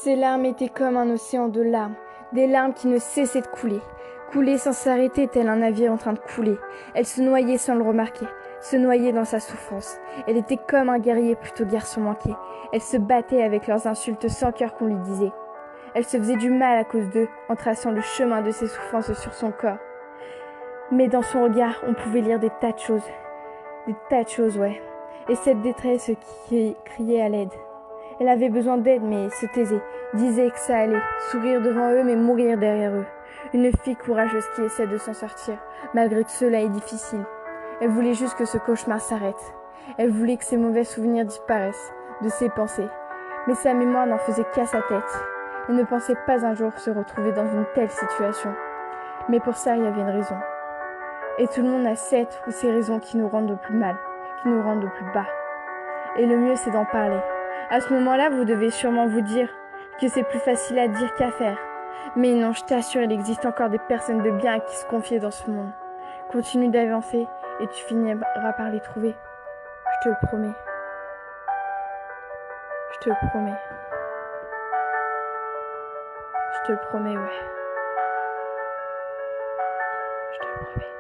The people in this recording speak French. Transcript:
Ses larmes étaient comme un océan de larmes, des larmes qui ne cessaient de couler. Couler sans s'arrêter tel un navire en train de couler. Elle se noyait sans le remarquer, se noyait dans sa souffrance. Elle était comme un guerrier plutôt garçon manqué. Elle se battait avec leurs insultes sans cœur qu'on lui disait. Elle se faisait du mal à cause d'eux, en traçant le chemin de ses souffrances sur son corps. Mais dans son regard, on pouvait lire des tas de choses. Des tas de choses, ouais. Et cette détresse qui criait à l'aide. Elle avait besoin d'aide, mais se taisait, disait que ça allait, sourire devant eux, mais mourir derrière eux. Une fille courageuse qui essaie de s'en sortir, malgré que cela est difficile. Elle voulait juste que ce cauchemar s'arrête. Elle voulait que ses mauvais souvenirs disparaissent de ses pensées. Mais sa mémoire n'en faisait qu'à sa tête. Elle ne pensait pas un jour se retrouver dans une telle situation. Mais pour ça, il y avait une raison. Et tout le monde a cette ou ces raisons qui nous rendent au plus mal, qui nous rendent au plus bas. Et le mieux, c'est d'en parler. À ce moment-là, vous devez sûrement vous dire que c'est plus facile à dire qu'à faire. Mais non, je t'assure, il existe encore des personnes de bien à qui se confier dans ce monde. Continue d'avancer et tu finiras par les trouver. Je te le promets. Je te le promets. Je te le promets, ouais. Je te le promets.